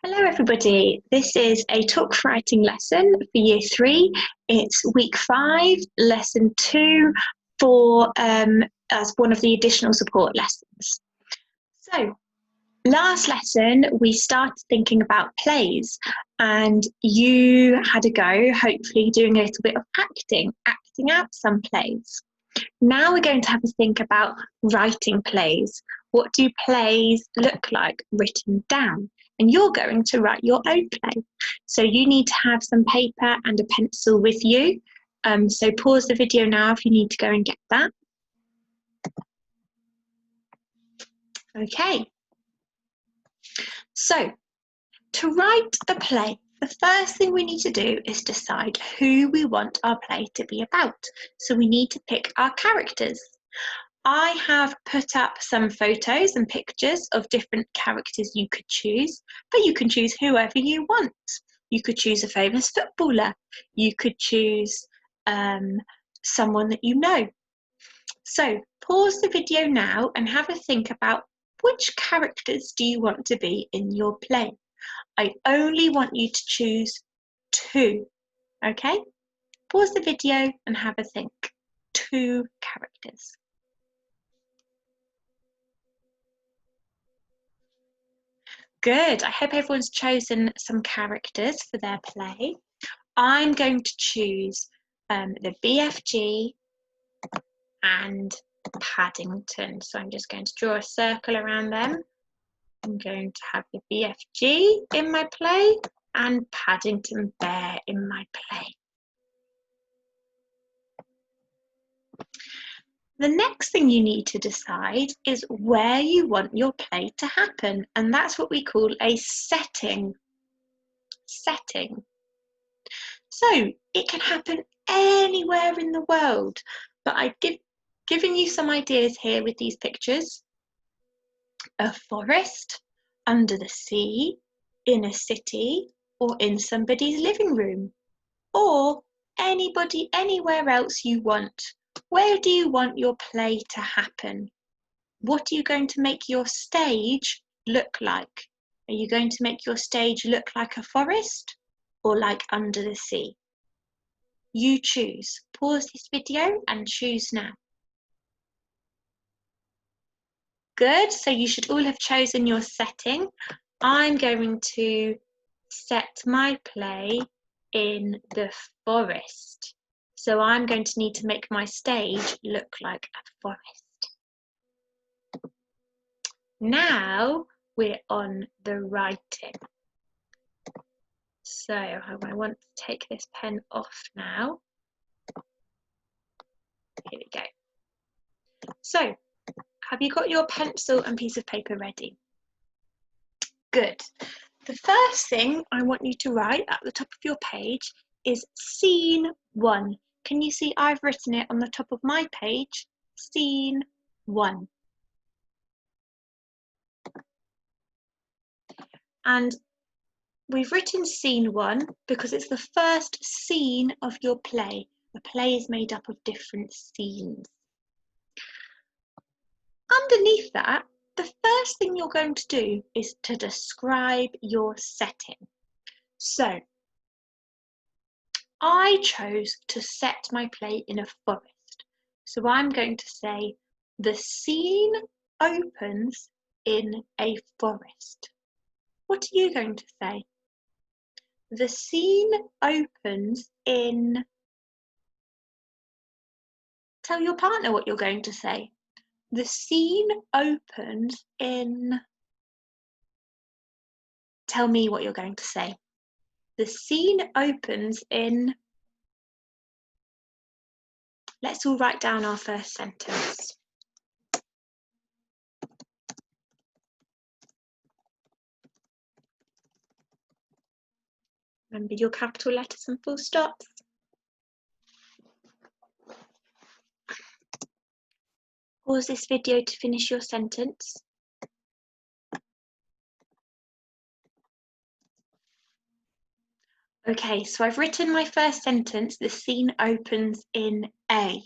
Hello everybody, this is a talk writing lesson for year 3. It's week 5, lesson 2 for as one of the additional support lessons. So last lesson we started thinking about plays and you had a go, hopefully doing a little bit of acting out some plays. Now we're going to have a think about writing plays. What do plays look like written down? And you're going to write your own play. So you need to have some paper and a pencil with you. So pause the video now if you need to go and get that. Okay. So to write a play, the first thing we need to do is decide who we want our play to be about. So we need to pick our characters. I have put up some photos and pictures of different characters you could choose, but you can choose whoever you want. You could choose a famous footballer. You could choose someone that you know. So pause the video now and have a think about which characters do you want to be in your play. I only want you to choose 2, okay? Pause the video and have a think. 2 characters. Good. I hope everyone's chosen some characters for their play. I'm going to choose the BFG and Paddington. So I'm just going to draw a circle around them. I'm going to have the BFG in my play and Paddington Bear in my play. The next thing you need to decide is where you want your play to happen, and that's what we call a setting. Setting. So it can happen anywhere in the world, but I've given you some ideas here with these pictures. A forest, under the sea, in a city, or in somebody's living room, or anybody, anywhere else you want. Where do you want your play to happen? What are you going to make your stage look like? Are you going to make your stage look like a forest or like under the sea? You choose. Pause this video and choose now. Good, so you should all have chosen your setting. I'm going to set my play in the forest. So I'm going to need to make my stage look like a forest. Now we're on the writing. So I want to take this pen off now. Here we go. So, have you got your pencil and piece of paper ready? Good. The first thing I want you to write at the top of your page is scene 1. Can you see I've written it on the top of my page? Scene 1. And we've written scene 1 because it's the first scene of your play. The play is made up of different scenes. Underneath that, the first thing you're going to do is to describe your setting. So, I chose to set my play in a forest. So I'm going to say, the scene opens in a forest. What are you going to say? The scene opens in... Tell your partner what you're going to say. The scene opens in... Tell me what you're going to say. The scene opens in... Let's all write down our first sentence. Remember your capital letters and full stops. Pause this video to finish your sentence. Okay, so I've written my first sentence, the scene opens in A.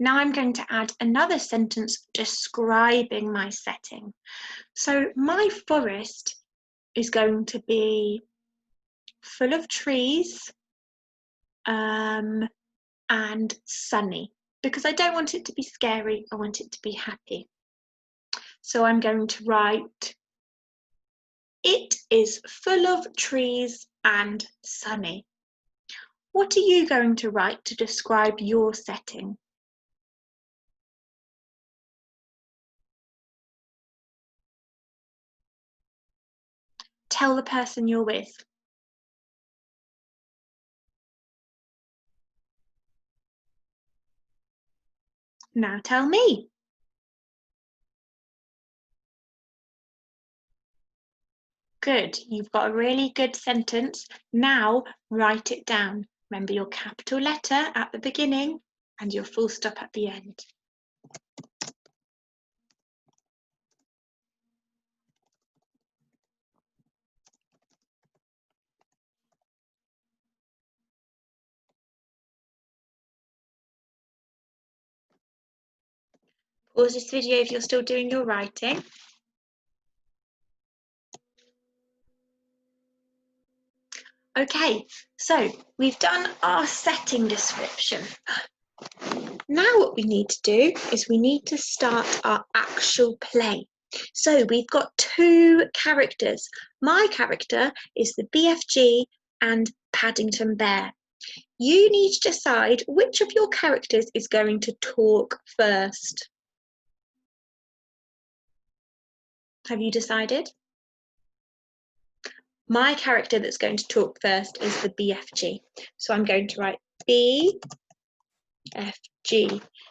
Now I'm going to add another sentence describing my setting. So my forest is going to be full of trees and sunny, because I don't want it to be scary, I want it to be happy. So I'm going to write, it is full of trees and sunny. What are you going to write to describe your setting? Tell the person you're with. Now tell me. Good, you've got a really good sentence. Now write it down. Remember your capital letter at the beginning and your full stop at the end. Pause this video if you're still doing your writing. Okay, so we've done our setting description. Now what we need to do is we need to start our actual play. So we've got two characters. My character is the BFG and Paddington Bear. You need to decide which of your characters is going to talk first. Have you decided? My character that's going to talk first is the BFG. So I'm going to write BFG.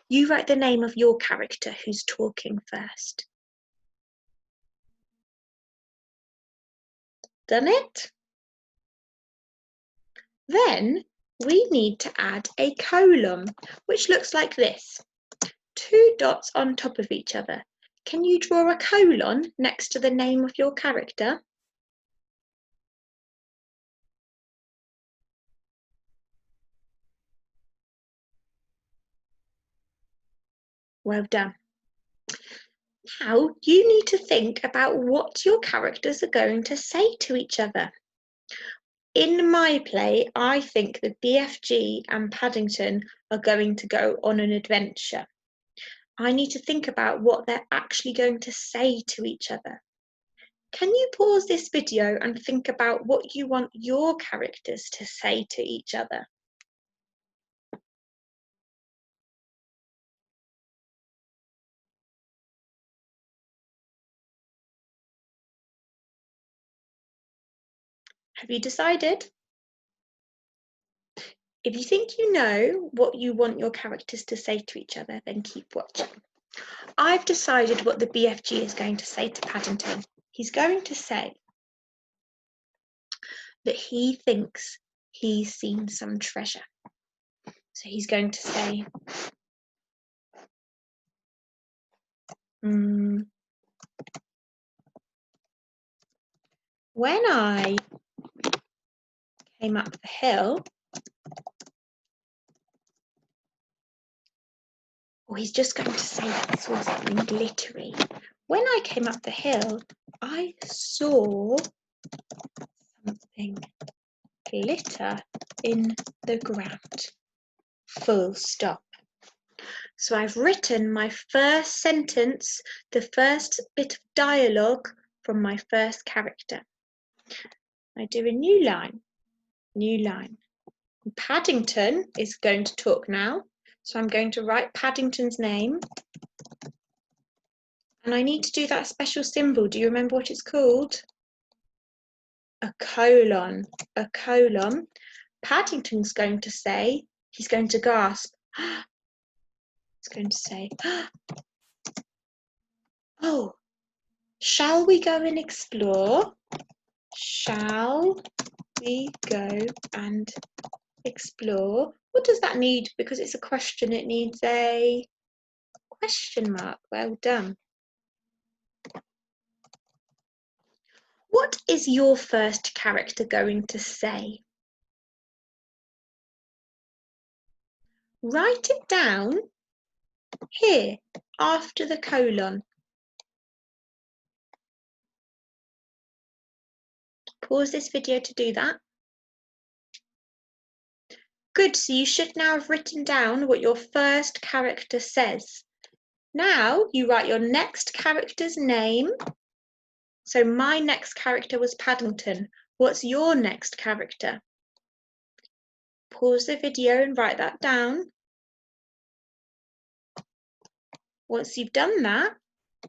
You write the name of your character who's talking first. Done it? Then we need to add a colon, which looks like this. Two dots on top of each other. Can you draw a colon next to the name of your character? Well done. Now you need to think about what your characters are going to say to each other. In my play, I think the BFG and Paddington are going to go on an adventure. I need to think about what they're actually going to say to each other. Can you pause this video and think about what you want your characters to say to each other? Have you decided? If you think you know what you want your characters to say to each other, then keep watching. I've decided what the BFG is going to say to Paddington. He's going to say that he thinks he's seen some treasure. So he's going to say, when I came up the hill, or he's just going to say that he saw something glittery. When I came up the hill, I saw something glitter in the ground. Full stop. So I've written my first sentence, the first bit of dialogue from my first character. I do a new line. Paddington is going to talk now. So I'm going to write Paddington's name. And I need to do that special symbol. Do you remember what it's called? A colon. A colon. Paddington's going to say, he's going to gasp. He's going to say, oh, shall we go and explore? Shall we go and explore? What does that need? Because it's a question, it needs a question mark. Well done. What is your first character going to say? Write it down here after the colon. pause this video to do that. Good, so you should now have written down what your first character says. Now you write your next character's name. So my next character was Paddington. What's your next character? Pause the video and write that down. Once you've done that,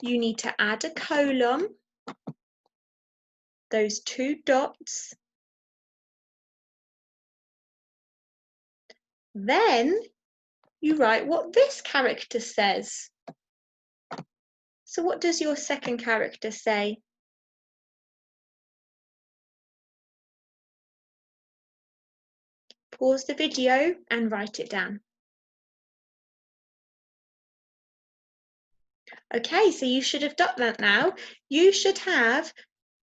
you need to add a colon, those 2 dots. Then you write what this character says. So what does your second character say? Pause the video and write it down. Okay, so you should have done that now. You should have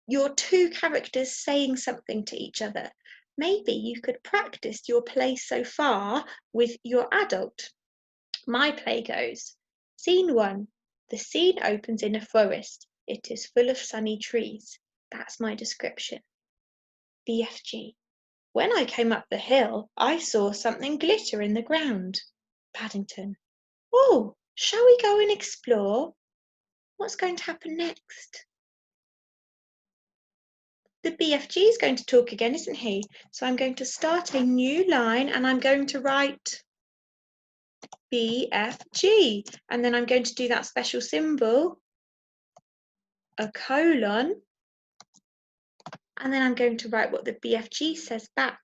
your 2 characters saying something to each other. Maybe you could practice your play so far with your adult. My play goes, Scene 1. The scene opens in a forest. It is full of sunny trees. That's my description. BFG. When I came up the hill, I saw something glitter in the ground. Paddington. Oh, shall we go and explore? What's going to happen next? The BFG is going to talk again, isn't he? So I'm going to start a new line and I'm going to write BFG. And then I'm going to do that special symbol, a colon. And then I'm going to write what the BFG says back.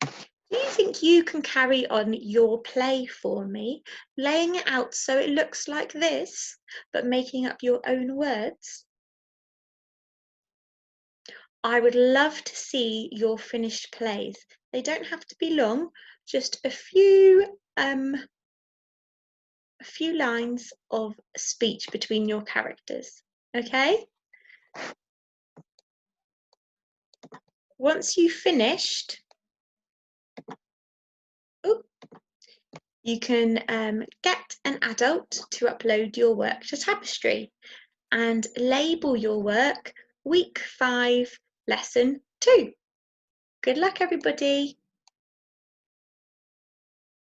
Do you think you can carry on your play for me, laying it out so it looks like this, but making up your own words? I would love to see your finished plays. They don't have to be long, just a few lines of speech between your characters, okay? Once you've finished, you can get an adult to upload your work to Tapestry and label your work Week 5, Lesson 2. Good luck, everybody.